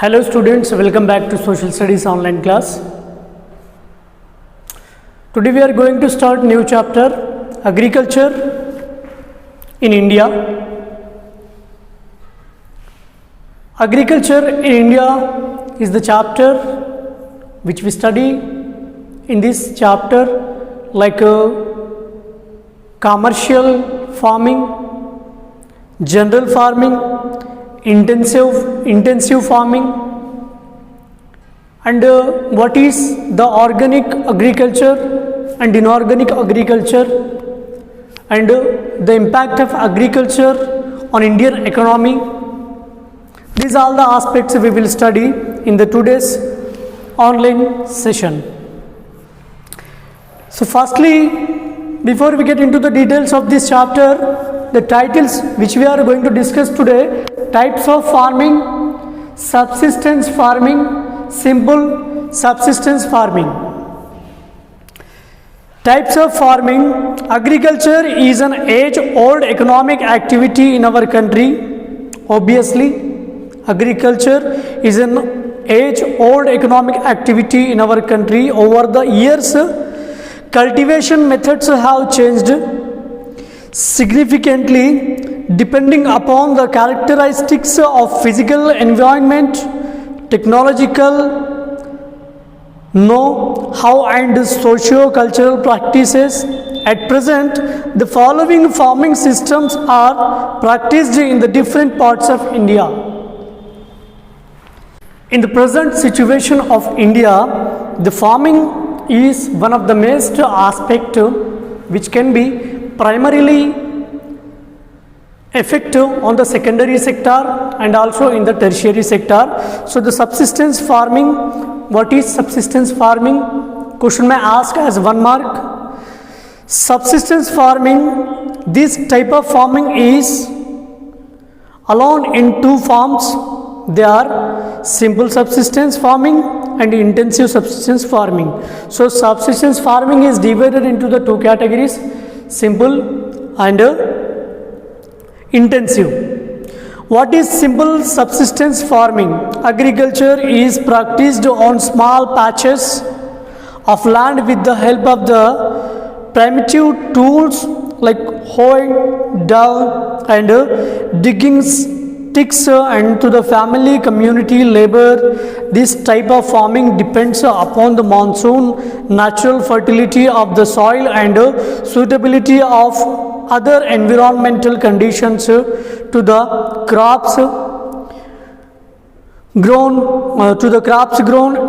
Hello students, welcome back to Social Studies online class. Today we are going to start new chapter, Agriculture in India. Agriculture in India is the chapter which we study. In this chapter, like commercial farming, general farming, intensive farming, and what is the organic agriculture and inorganic agriculture, and the impact of agriculture on Indian economy. These are all the aspects we will study in the today's online session. So firstly, before we get into the details of this chapter, the titles which we are going to discuss today: types of farming, subsistence farming, simple subsistence farming. Types of farming. Agriculture is an age-old economic activity in our country. Obviously, agriculture is an age-old economic activity in our country. Over the years, cultivation methods have changed significantly depending upon the characteristics of physical environment, technological know-how and socio-cultural practices. At present, the following farming systems are practiced in the different parts of India. In the present situation of India, the farming is one of the most aspect which can be primarily effective on the secondary sector and also in the tertiary sector. So the subsistence farming, what is subsistence farming? Question may ask as 1 mark. Subsistence farming, this type of farming is alone in 2 forms. They are simple subsistence farming and intensive subsistence farming. So subsistence farming is divided into the 2 categories: simple and intensive. What is simple subsistence farming? Agriculture is practiced on small patches of land with the help of the primitive tools like hoeing, down and digging sticks and to the family community labor. This type of farming depends upon the monsoon, natural fertility of the soil and suitability of other environmental conditions to the crops grown.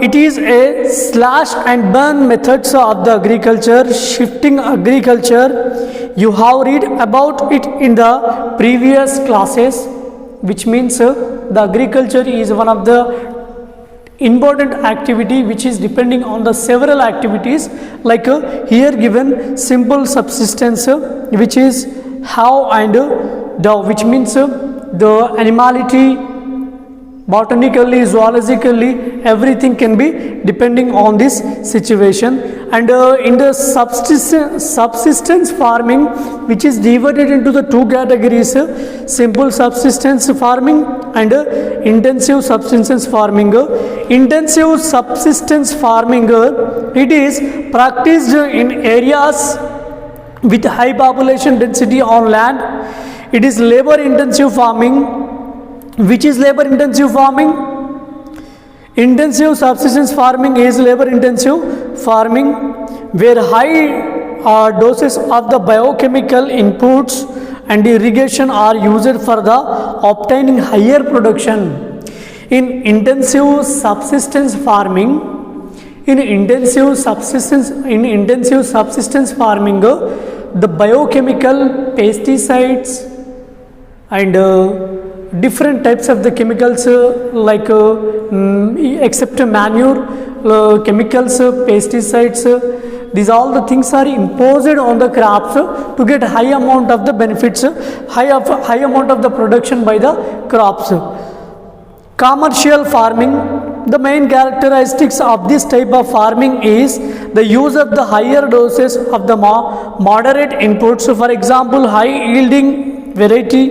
It is a slash and burn methods of the agriculture, shifting agriculture. You have read about it in the previous classes, which means the agriculture is one of the important activity which is depending on the several activities, like here given simple subsistence, which is how and the, which means the animality, botanically, zoologically, everything can be depending on this situation. And in the subsistence farming, which is divided into the 2 categories: simple subsistence farming and intensive subsistence farming. Intensive subsistence farming, it is practiced in areas with high population density on land. It is labor intensive farming. Which is labor intensive farming? Intensive subsistence farming is labor intensive farming where high doses of the biochemical inputs and irrigation are used for the obtaining higher production. In intensive subsistence farming, the biochemical pesticides and different types of the chemicals like except manure, chemicals, pesticides, these all the things are imposed on the crops to get high amount of the benefits, high amount of the production by the crops. Commercial farming, the main characteristics of this type of farming is the use of the higher doses of the moderate inputs. For example, high yielding variety,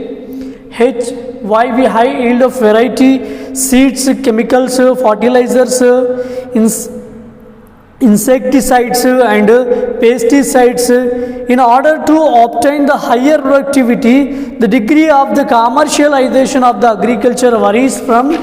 high yield of variety seeds, chemicals, fertilizers, insecticides and pesticides. In order to obtain the higher productivity, the degree of the commercialization of the agriculture varies from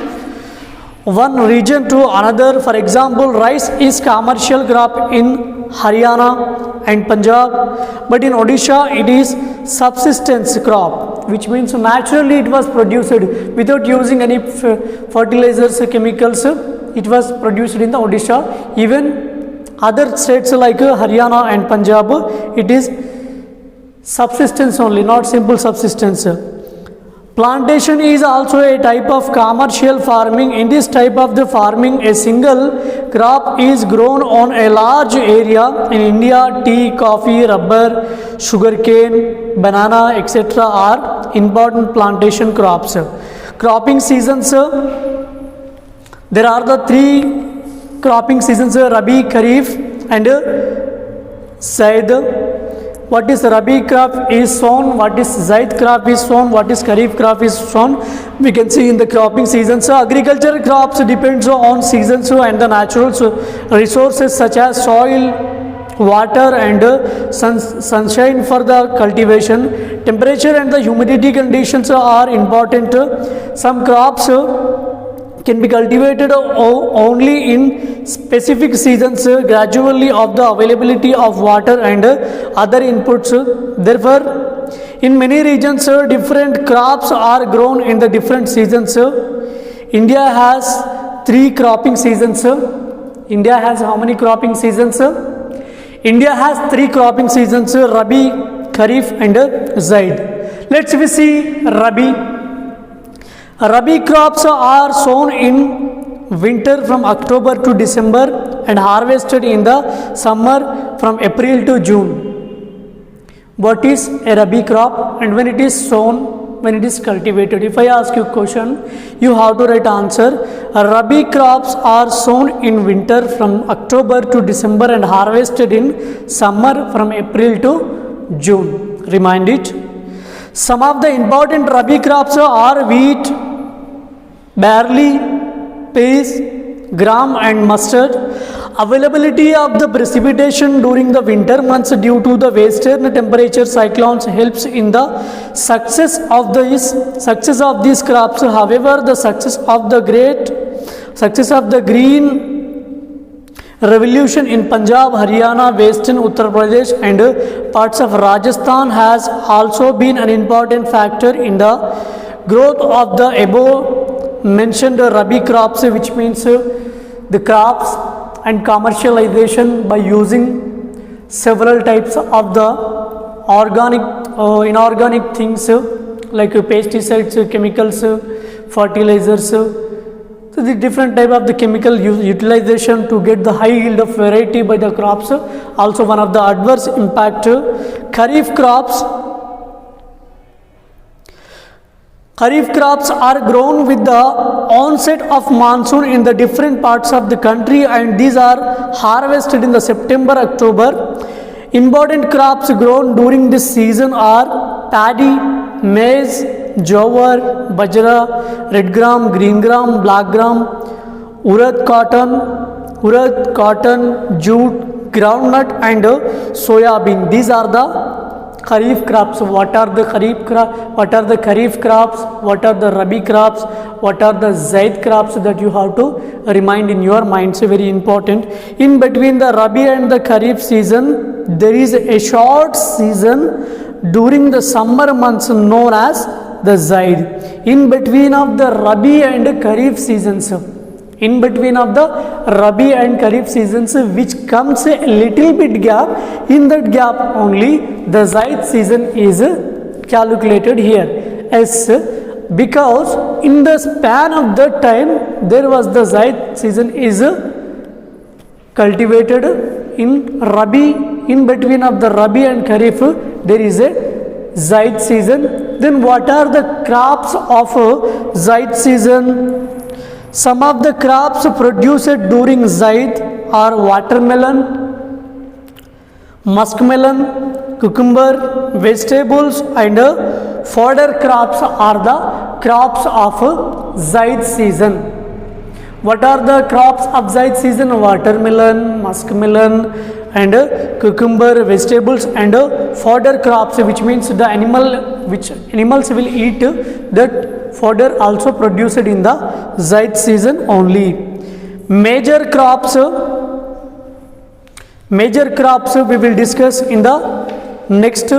one region to another. For example, rice is commercial crop in Haryana and Punjab, but in Odisha it is subsistence crop, which means naturally it was produced without using any fertilizers, chemicals. It was produced in the Odisha. Even other states like Haryana and Punjab, it is subsistence only, not simple subsistence. Plantation is also a type of commercial farming. In this type of the farming, a single crop is grown on a large area. In India, tea, coffee, rubber, sugarcane, banana, etc. are important plantation crops. Cropping seasons, there are the three cropping seasons: Rabi, Kharif and Zaid. What is Rabi crop is sown, what is Zaid crop is sown, what is Kharif crop is sown. We can see in the cropping seasons. Agricultural crops depends on seasons and the natural resources such as soil, water and sunshine for the cultivation. Temperature and the humidity conditions are important. Some crops can be cultivated only in specific seasons, gradually of the availability of water and other inputs. Therefore, in many regions, different crops are grown in the different seasons. India has three cropping seasons. India has how many cropping seasons? India has three cropping seasons: Rabi, Kharif and Zaid. Let's see Rabi. Rabi crops are sown in winter from October to December and harvested in the summer from April to June. What is a Rabi crop and when it is sown, when it is cultivated? If I ask you a question, you have to write answer. Rabi crops are sown in winter from October to December and harvested in summer from April to June. Remind it. Some of the important Rabi crops are wheat, barley, maize, gram and mustard. Availability of the precipitation during the winter months due to the western temperature cyclones helps in the success of these crops. However, the success of the green revolution in Punjab, Haryana, Western Uttar Pradesh and parts of Rajasthan has also been an important factor in the growth of the above mentioned Rabi crops, which means the crops and commercialization by using several types of the organic inorganic things like pesticides, chemicals, fertilizers. So the different type of the chemical utilization to get the high yield of variety by the crops, also one of the adverse impact. Kharif crops are grown with the onset of monsoon in the different parts of the country and these are harvested in the September-October. Important crops grown during this season are paddy, maize, jowar, bajra, red gram, green gram, black gram, urad, cotton, jute, groundnut and soya bean. These are the Kharif crops. What are the Kharif crops? What are the Kharif crops? What are the Rabi crops? What are the Zaid crops? That you have to remind in your mind. It's very important. In between the Rabi and the Kharif season, there is a short season during the summer months known as the Zaid. In between of the Rabi and Kharif seasons, in between of the Rabi and Kharif seasons, which comes a little bit gap, in that gap only the Zaid season is calculated here. Yes, because in the span of that time there was the Zaid season is cultivated in Rabi. In between of the Rabi and Kharif there is a Zaid season. Then what are the crops of Zaid season? Some of the crops produced during Zaid are watermelon, muskmelon, cucumber, vegetables and fodder crops are the crops of Zaid season. What are the crops of Zaid season? Watermelon, muskmelon, and cucumber, vegetables, and fodder crops, which means the animals will eat that fodder also produced in the Zaid season only. Major crops we will discuss in the next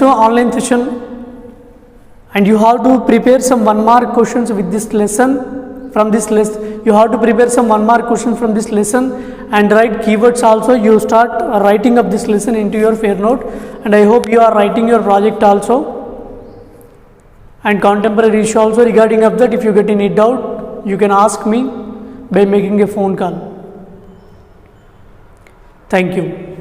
online session, and you have to prepare some 1 mark questions with this lesson. From this lesson you have to prepare some 1 mark questions from this lesson and write keywords also. You start writing up this lesson into your fair note, and I hope you are writing your project also and contemporary issue also. Regarding of that, if you get any doubt, you can ask me by making a phone call. Thank you.